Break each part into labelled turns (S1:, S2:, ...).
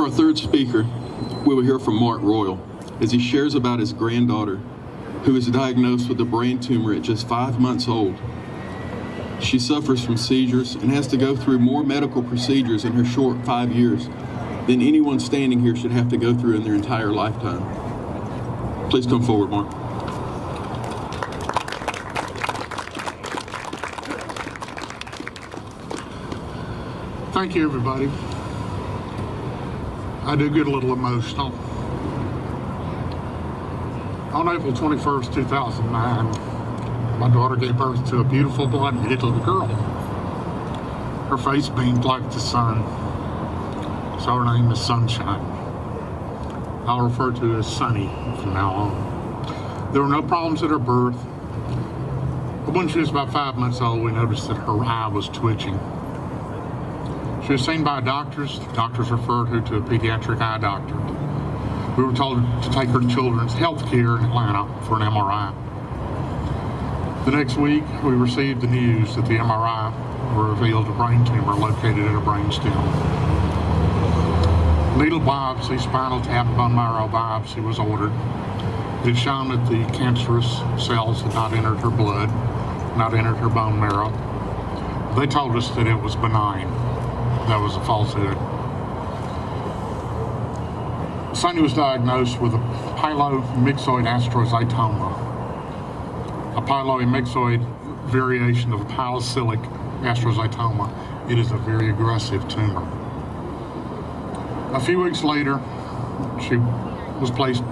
S1: our third speaker, we will hear from Mark Royal as he shares about his granddaughter who was diagnosed with a brain tumor at just 5 months old. She suffers from seizures and has to go through more medical procedures in her short 5 years than anyone standing here should have to go through in their entire lifetime. Please come forward, Mark.
S2: Thank you, everybody. I do get a little emotional. On April 21st, 2009, my daughter gave birth to a beautiful blonde-headed little girl. Her face beamed like the sun, so her name is Sunshine. I'll refer to her as Sunny from now on. There were no problems at her birth, but when she was about 5 months old, we noticed that her eye was twitching. She was seen by doctors. The doctors referred her to a pediatric eye doctor. We were told to take her to Children's Health Care in Atlanta for an MRI. The next week, we received the news that the MRI revealed a brain tumor located in her brainstem. Needle biopsy, spinal tap, bone marrow biopsy was ordered. It had shown that the cancerous cells had not entered her blood, not entered her bone marrow. They told us that it was benign. That was a falsehood. Sonny was diagnosed with a pylomyxoid astrocytoma, a pylomyxoid variation of a pilocytic astrocytoma. It is a very aggressive tumor. A few weeks later, she was placed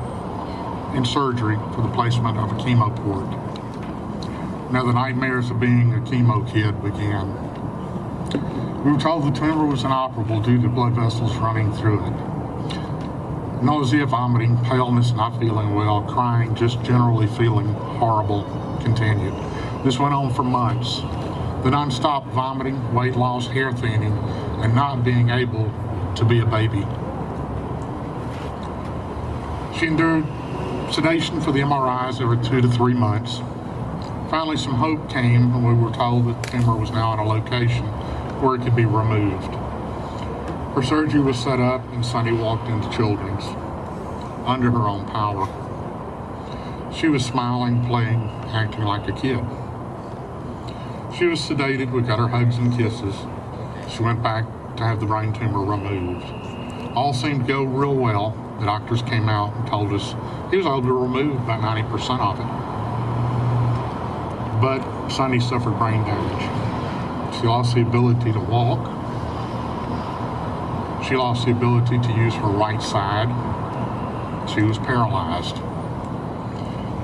S2: in surgery for the placement of a chemo port. Now the nightmares of being a chemo kid began. We were told the tumor was inoperable due to blood vessels running through it. Nausea, vomiting, paleness, not feeling well, crying, just generally feeling horrible continued. This went on for months. The non-stop vomiting, weight loss, hair thinning, and not being able to be a baby. She endured sedation for the MRIs every 2 to 3 months. Finally, some hope came when we were told that the tumor was now at a location where it could be removed. Her surgery was set up and Sunny walked into Children's under her own power. She was smiling, playing, acting like a kid. She was sedated. We got her hugs and kisses. She went back to have the brain tumor removed. All seemed to go real well. The doctors came out and told us he was able to remove about 90% of it. But Sunny suffered brain damage. She lost the ability to walk. She lost the ability to use her right side. She was paralyzed.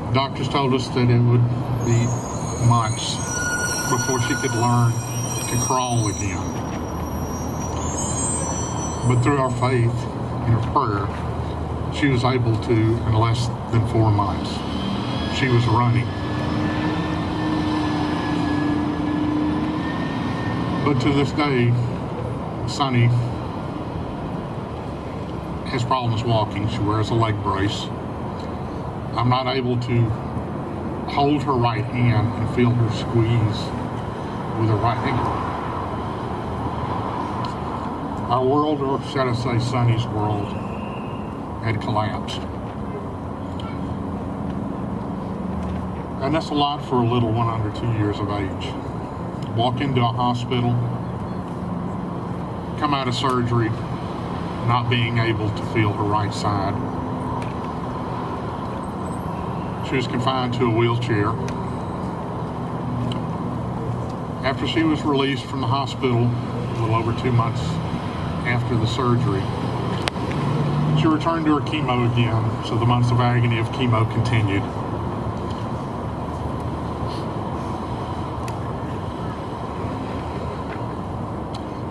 S2: The doctors told us that it would be months before she could learn to crawl again. But through our faith and her prayer, she was able to, in less than 4 months, she was running. But to this day, Sunny has problems walking. She wears a leg brace. I'm not able to hold her right hand and feel her squeeze with her right hand. Our world, or should I say Sunny's world, had collapsed. And that's a lot for a little one under 2 years of age. Walk into a hospital, come out of surgery, not being able to feel her right side. She was confined to a wheelchair. After she was released from the hospital, a little over 2 months after the surgery, she returned to her chemo again, so the months of agony of chemo continued.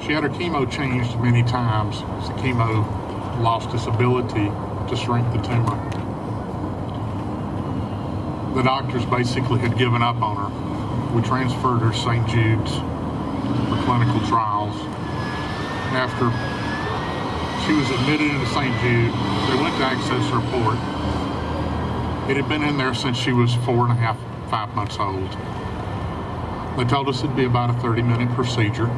S2: She had her chemo changed many times as the chemo lost its ability to shrink the tumor. The doctors basically had given up on her. We transferred her to St. Jude's for clinical trials. After she was admitted into St. Jude, they went to access her report. It had been in there since she was 4.5, 5 months old. They told us it'd be about a 30-minute procedure.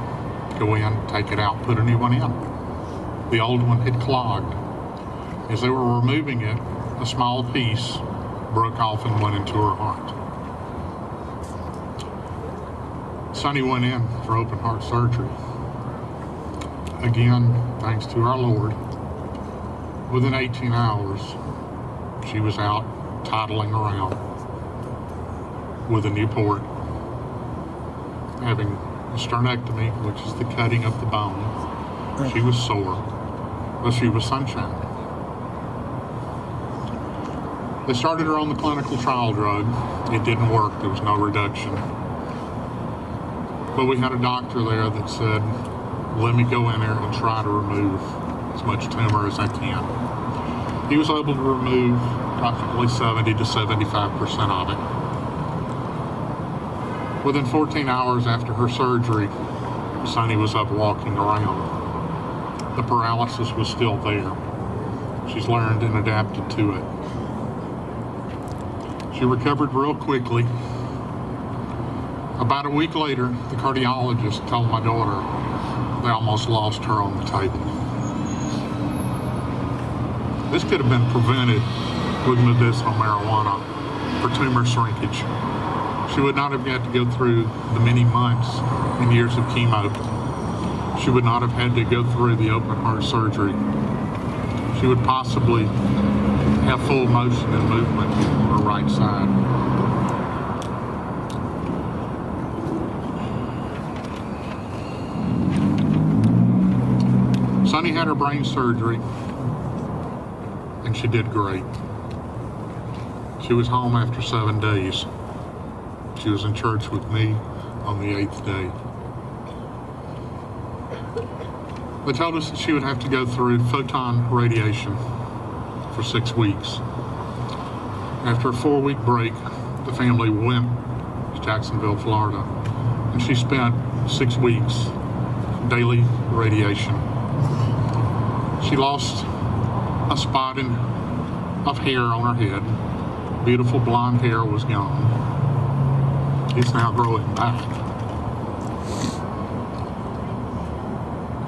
S2: Go in, take it out, put a new one in. The old one had clogged. As they were removing it, a small piece broke off and went into her heart. Sonny went in for open heart surgery. Again, thanks to our Lord, within 18 hours, she was out toddling around with a new port, having a sternectomy, which is the cutting of the bone. She was sore, but she was sunshine. They started her on the clinical trial drug. It didn't work. There was no reduction. But we had a doctor there that said, let me go in there and try to remove as much tumor as I can. He was able to remove approximately 70 to 75% of it. Within 14 hours after her surgery, Sonny was up walking around. The paralysis was still there. She's learned and adapted to it. She recovered real quickly. About a week later, the cardiologist told my daughter they almost lost her on the table. This could have been prevented with medicinal marijuana for tumor shrinkage. She would not have had to go through the many months and years of chemo. She would not have had to go through the open heart surgery. She would possibly have full motion and movement on her right side. Sonny had her brain surgery, and she did great. She was home after 7 days. She was in church with me on the 8th day. They told us that she would have to go through photon radiation for 6 weeks. After a 4-week break, the family went to Jacksonville, Florida, and she spent 6 weeks daily radiation. She lost a spot of hair on her head. Beautiful blonde hair was gone. It's now growing back.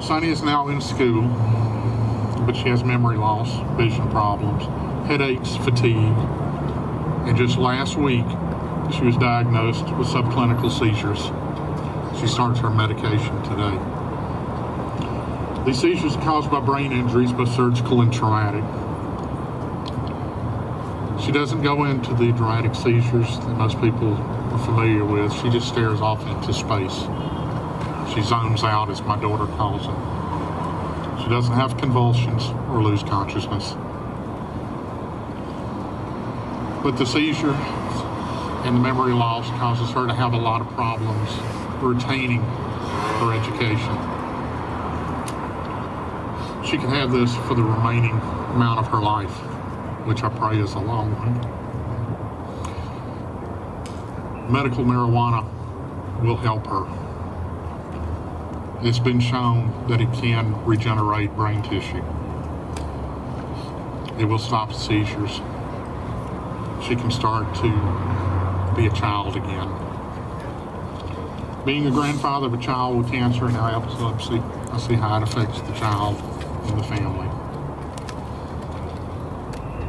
S2: Sonny is now in school, but she has memory loss, vision problems, headaches, fatigue, and just last week, she was diagnosed with subclinical seizures. She starts her medication today. These seizures are caused by brain injuries, both surgical and traumatic. She doesn't go into the dramatic seizures that most people are familiar with. She just stares off into space. She zones out, as my daughter calls it. She doesn't have convulsions or lose consciousness. But the seizure and the memory loss causes her to have a lot of problems retaining her education. She can have this for the remaining amount of her life, which I pray is a long one. Medical marijuana will help her. It's been shown that it can regenerate brain tissue. It will stop seizures. She can start to be a child again. Being a grandfather of a child with cancer and now epilepsy, I see how it affects the child and the family.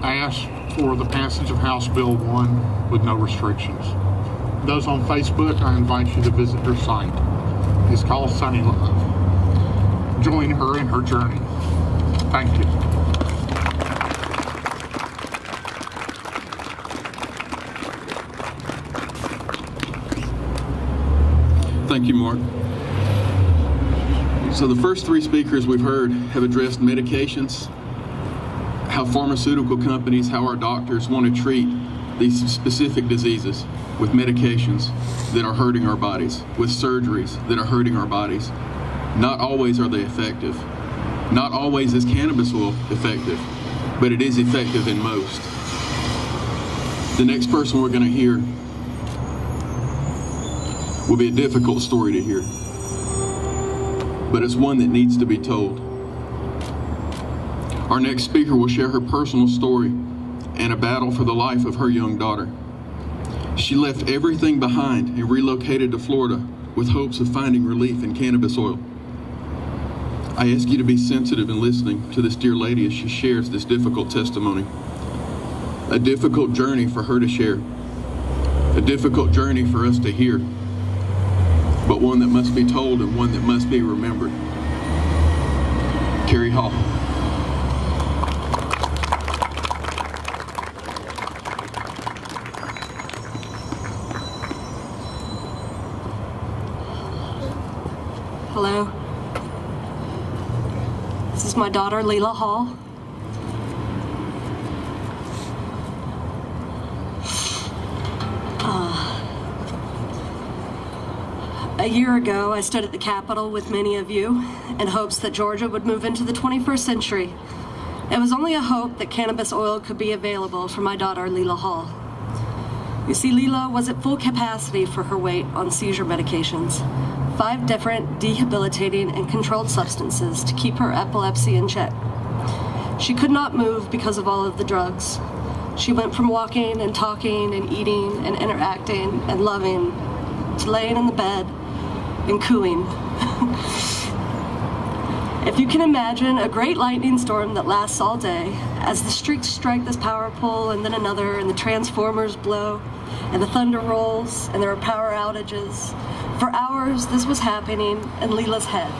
S2: I asked for the passage of House Bill 1 with no restrictions. Those on Facebook, I invite you to visit her site. It's called Sunny Love. Join her in her journey. Thank you.
S1: Thank you, Mark. So the first 3 speakers we've heard have addressed medications, how pharmaceutical companies, how our doctors want to treat these specific diseases with medications that are hurting our bodies, with surgeries that are hurting our bodies. Not always are they effective. Not always is cannabis oil effective, but it is effective in most. The next person we're going to hear will be a difficult story to hear, but it's one that needs to be told. Our next speaker will share her personal story and a battle for the life of her young daughter. She left everything behind and relocated to Florida with hopes of finding relief in cannabis oil. I ask you to be sensitive and listening to this dear lady as she shares this difficult testimony. A difficult journey for her to share. A difficult journey for us to hear. But one that must be told and one that must be remembered. Carrie Hall.
S3: Hello. This is my daughter, Leela Hall. A year ago, I stood at the Capitol with many of you in hopes that Georgia would move into the 21st century. It was only a hope that cannabis oil could be available for my daughter, Leela Hall. You see, Leela was at full capacity for her weight on seizure medications, 5 different debilitating and controlled substances to keep her epilepsy in check. She could not move because of all of the drugs. She went from walking and talking and eating and interacting and loving to laying in the bed and cooing. If you can imagine a great lightning storm that lasts all day, as the streaks strike this power pole and then another, and the transformers blow, and the thunder rolls, and there are power outages. For hours, this was happening in Leela's head,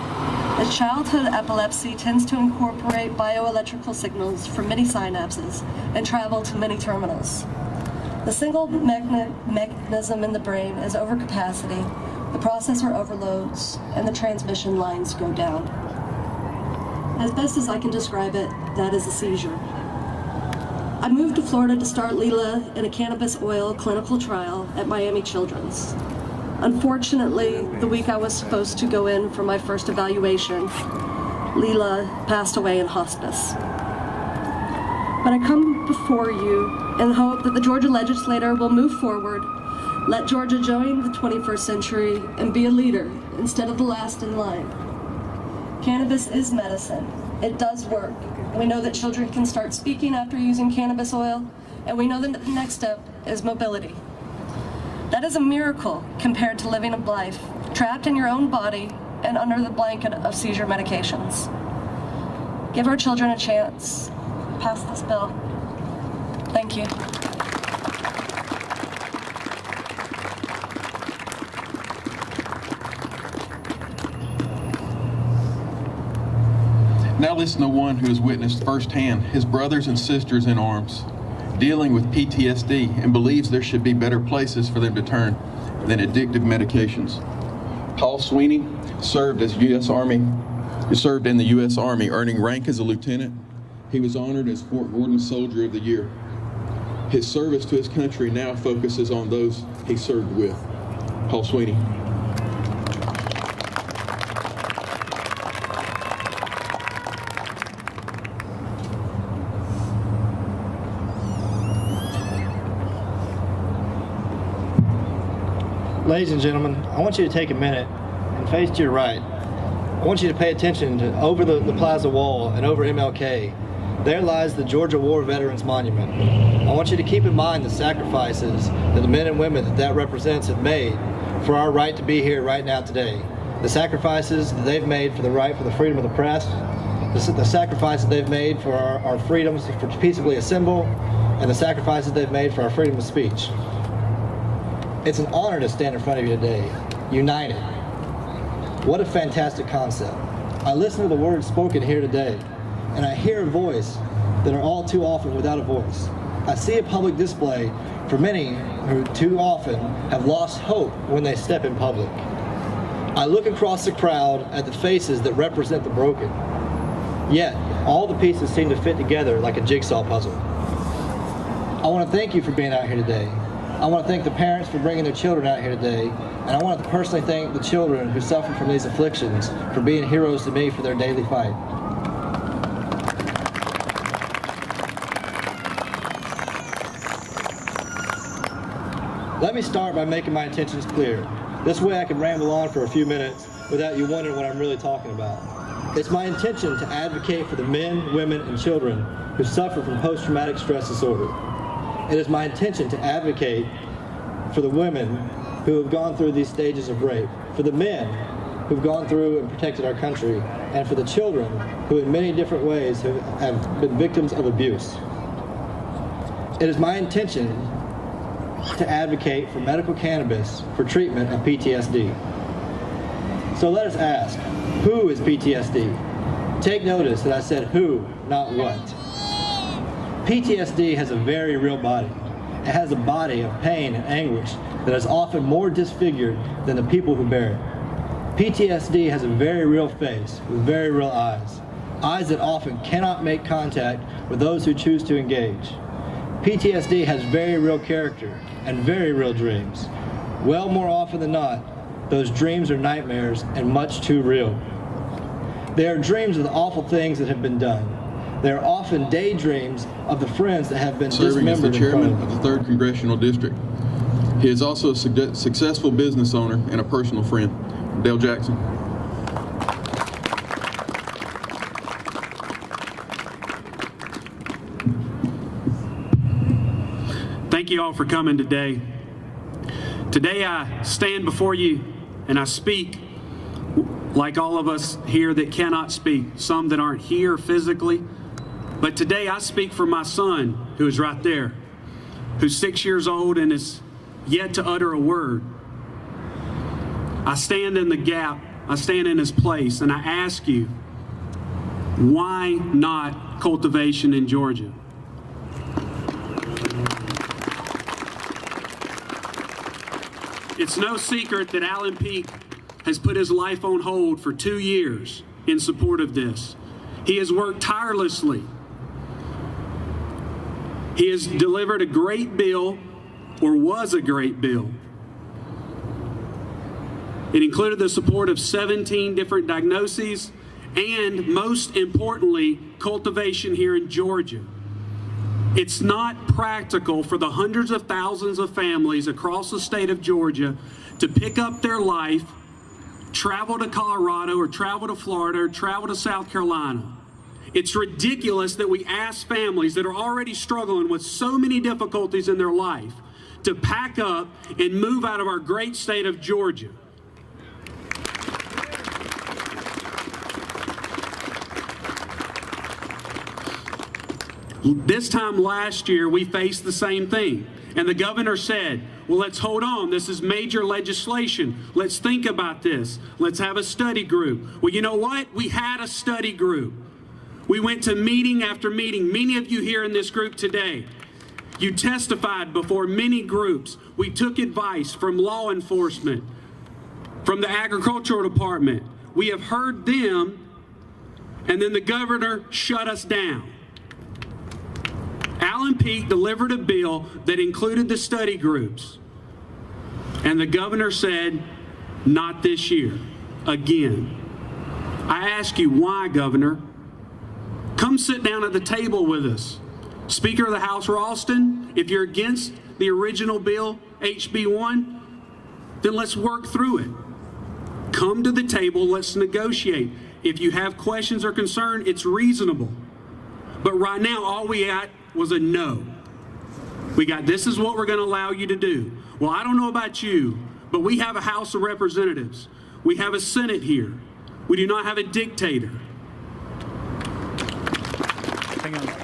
S3: as childhood epilepsy tends to incorporate bioelectrical signals from many synapses and travel to many terminals. The single mechanism in the brain is overcapacity, the processor overloads, and the transmission lines go down. As best as I can describe it, that is a seizure. I moved to Florida to start Leela in a cannabis oil clinical trial at Miami Children's. Unfortunately, the week I was supposed to go in for my first evaluation, Leela passed away in hospice. But I come before you in the hope that the Georgia legislature will move forward, let Georgia join the 21st century, and be a leader instead of the last in line. Cannabis is medicine. It does work. We know that children can start speaking after using cannabis oil, and we know that the next step is mobility. That is a miracle compared to living a life trapped in your own body and under the blanket of seizure medications. Give our children a chance. Pass this bill. Thank you.
S1: Now listen to one who has witnessed firsthand his brothers and sisters in arms, dealing with PTSD, and believes there should be better places for them to turn than addictive medications. Paul Sweeney served in the U.S. Army, earning rank as a lieutenant. He was honored as Fort Gordon Soldier of the Year. His service to his country now focuses on those he served with. Paul Sweeney.
S4: Ladies and gentlemen, I want you to take a minute and face to your right. I want you to pay attention to over the Plaza wall and over MLK. There lies the Georgia War Veterans Monument. I want you to keep in mind the sacrifices that the men and women that represents have made for our right to be here right now today. The sacrifices that they've made for the freedom of the press, the sacrifices they've made for our freedoms to peaceably assemble, and the sacrifices they've made for our freedom of speech. It's an honor to stand in front of you today, united. What a fantastic concept. I listen to the words spoken here today, and I hear a voice that are all too often without a voice. I see a public display for many who too often have lost hope when they step in public. I look across the crowd at the faces that represent the broken, yet all the pieces seem to fit together like a jigsaw puzzle. I want to thank you for being out here today. I want to thank the parents for bringing their children out here today, and I want to personally thank the children who suffer from these afflictions for being heroes to me for their daily fight. Let me start by making my intentions clear. This way I can ramble on for a few minutes without you wondering what I'm really talking about. It's my intention to advocate for the men, women, and children who suffer from post-traumatic stress disorder. It is my intention to advocate for the women who have gone through these stages of rape, for the men who've gone through and protected our country, and for the children who in many different ways have been victims of abuse. It is my intention to advocate for medical cannabis for treatment of PTSD. So let us ask, who is PTSD? Take notice that I said who, not what. PTSD has a very real body. It has a body of pain and anguish that is often more disfigured than the people who bear it. PTSD has a very real face with very real eyes, eyes that often cannot make contact with those who choose to engage. PTSD has very real character and very real dreams. Well, more often than not, those dreams are nightmares and much too real. They are dreams of the awful things that have been done. They are often daydreams of the friends that have been
S1: Serving as the
S4: dismembered
S1: chairman of the 3rd Congressional District. He is also a successful business owner and a personal friend. Dale Jackson.
S5: Thank you all for coming today. Today I stand before you and I speak like all of us here that cannot speak, some that aren't here physically. But today I speak for my son, who is right there, who's 6 years old and is yet to utter a word. I stand in the gap, I stand in his place, and I ask you, why not cultivation in Georgia? It's no secret that Alan Peake has put his life on hold for 2 years in support of this. He has worked tirelessly. He has delivered a great bill, or was a great bill. It included the support of 17 different diagnoses and, most importantly, cultivation here in Georgia. It's not practical for the hundreds of thousands of families across the state of Georgia to pick up their life, travel to Colorado or travel to Florida or travel to South Carolina. It's ridiculous that we ask families that are already struggling with so many difficulties in their life to pack up and move out of our great state of Georgia. This time last year, we faced the same thing. And the governor said, well, let's hold on. This is major legislation. Let's think about this. Let's have a study group. Well, you know what? We had a study group. We went to meeting after meeting. Many of you here in this group today, you testified before many groups. We took advice from law enforcement, from the agricultural department. We have heard them, and then the governor shut us down. Alan Peake delivered a bill that included the study groups, and the governor said, not this year, again. I ask you, why, Governor? Come sit down at the table with us. Speaker of the House Ralston, if you're against the original bill, HB1, then let's work through it. Come to the table, let's negotiate. If you have questions or concern, it's reasonable. But right now, all we got was a no. We got, this is what we're going to allow you to do. Well, I don't know about you, but we have a House of Representatives. We have a Senate here. We do not have a dictator.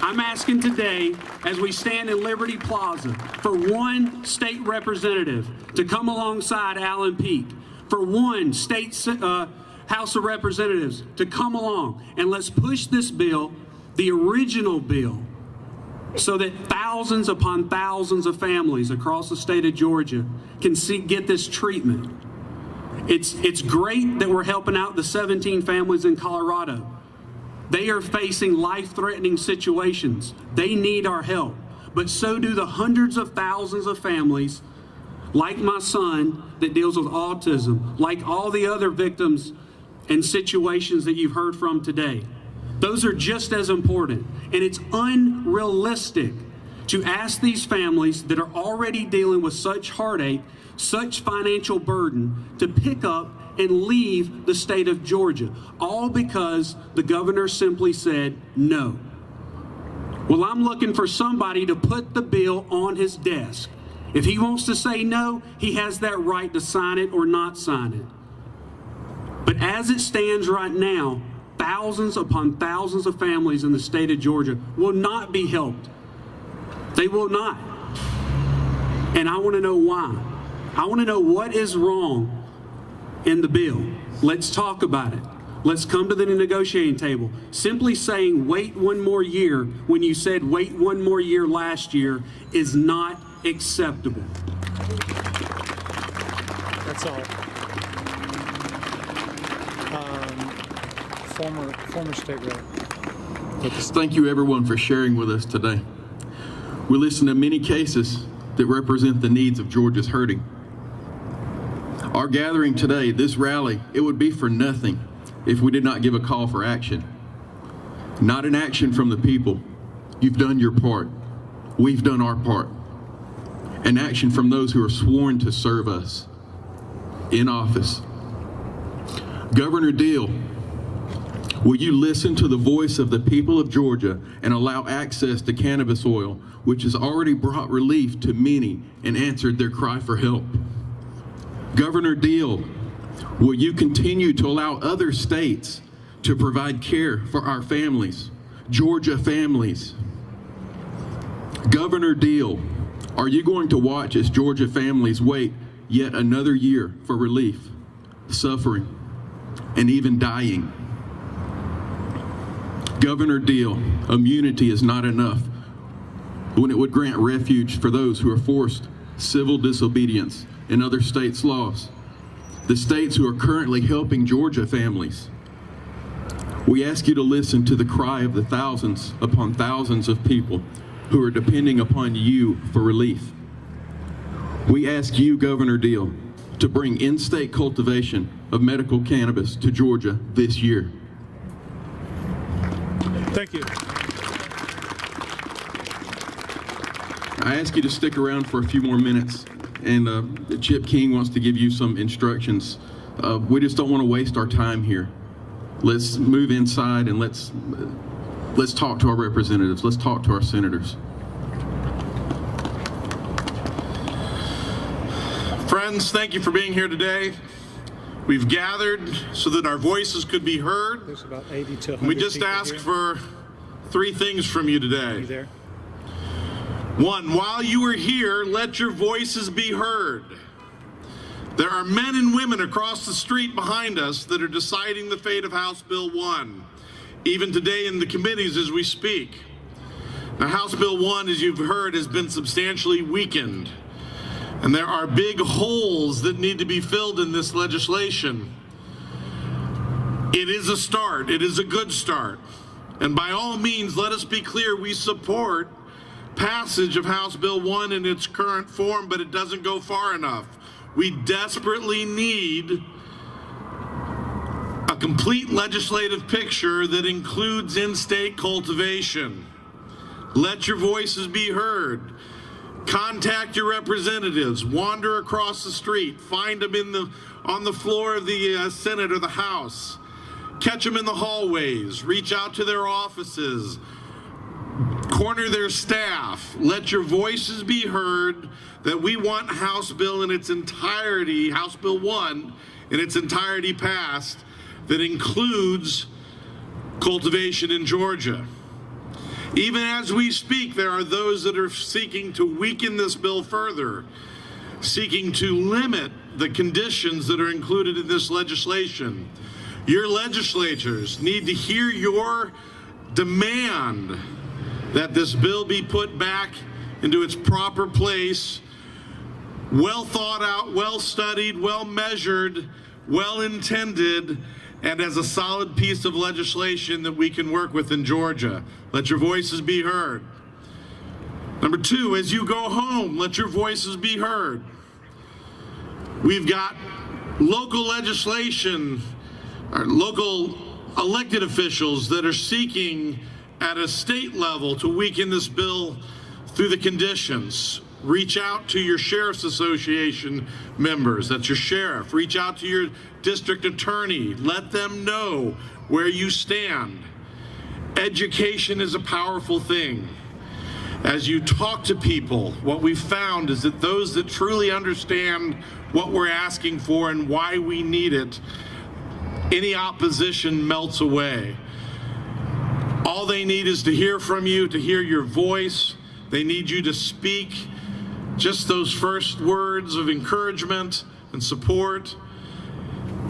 S5: I'm asking today, as we stand in Liberty Plaza, for one state representative to come alongside Alan Peake, for one state House of Representatives to come along, and let's push this bill, the original bill, so that thousands upon thousands of families across the state of Georgia can get this treatment. It's great that we're helping out the 17 families in Colorado. They are facing life-threatening situations. They need our help. But so do the hundreds of thousands of families, like my son, that deals with autism, like all the other victims and situations that you've heard from today. Those are just as important. And it's unrealistic to ask these families that are already dealing with such heartache, such financial burden, to pick up and leave the state of Georgia, all because the governor simply said no. Well, I'm looking for somebody to put the bill on his desk. If he wants to say no, he has that right to sign it or not sign it. But as it stands right now, thousands upon thousands of families in the state of Georgia will not be helped. They will not. And I want to know why. I want to know what is wrong in the bill. Let's talk about it. Let's come to the negotiating table. Simply saying wait one more year when you said wait one more year last year is not acceptable.
S6: That's all. Former state rep.
S1: Thank you everyone for sharing with us today. We listened to many cases that represent the needs of Georgia's hurting. Our gathering today, this rally, it would be for nothing if we did not give a call for action. Not an action from the people. You've done your part. We've done our part. An action from those who are sworn to serve us in office. Governor Deal, will you listen to the voice of the people of Georgia and allow access to cannabis oil, which has already brought relief to many and answered their cry for help? Governor Deal, will you continue to allow other states to provide care for our families, Georgia families? Governor Deal, are you going to watch as Georgia families wait yet another year for relief, suffering, and even dying? Governor Deal, immunity is not enough when it would grant refuge for those who are forced civil disobedience in other states' laws, the states who are currently helping Georgia families. We ask you to listen to the cry of the thousands upon thousands of people who are depending upon you for relief. We ask you, Governor Deal, to bring in-state cultivation of medical cannabis to Georgia this year.
S6: Thank you.
S1: I ask you to stick around for a few more minutes, and Chip King wants to give you some instructions. We just don't want to waste our time here. Let's move inside and let's talk to our representatives. Let's talk to our senators.
S7: Friends, thank you for being here today. We've gathered so that our voices could be heard.
S6: There's about 80 to 100
S7: We just
S6: people
S7: ask
S6: here.
S7: for three things from you
S6: You
S7: today.
S6: there?
S7: One, while you are here, let your voices be heard. There are men and women across the street behind us that are deciding the fate of House Bill 1, even today in the committees as we speak. Now, House Bill 1, as you've heard, has been substantially weakened, and there are big holes that need to be filled in this legislation. It is a start. It is a good start. And by all means, let us be clear, we support passage of House Bill 1 in its current form, but it doesn't go far enough. We desperately need a complete legislative picture that includes in-state cultivation. Let your voices be heard. Contact your representatives. Wander across the street. Find them on the floor of the Senate or the House. Catch them in the hallways. Reach out to their offices. Corner their staff. Let your voices be heard that we want House Bill in its entirety, House Bill 1 in its entirety passed, that includes cultivation in Georgia. Even as we speak, there are those that are seeking to weaken this bill further, seeking to limit the conditions that are included in this legislation. Your legislators need to hear your demand that this bill be put back into its proper place, well thought out, well studied, well measured, well intended, and as a solid piece of legislation that we can work with in Georgia. Let your voices be heard. Number two, as you go home, let your voices be heard. We've got local legislation, or local elected officials that are seeking at a state level to weaken this bill through the conditions. Reach out to your Sheriff's Association members, that's your sheriff. Reach out to your district attorney. Let them know where you stand. Education is a powerful thing. As you talk to people, what we've found is that those that truly understand what we're asking for and why we need it any opposition melts away. All they need is to hear from you, to hear your voice. They need you to speak just those first words of encouragement and support.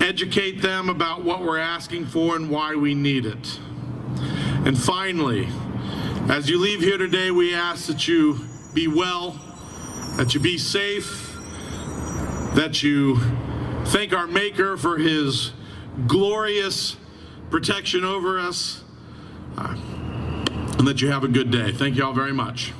S7: Educate them about what we're asking for and why we need it. And finally, as you leave here today, we ask that you be well, that you be safe, that you thank our Maker for his glorious protection over us, and that you have a good day. Thank you all very much.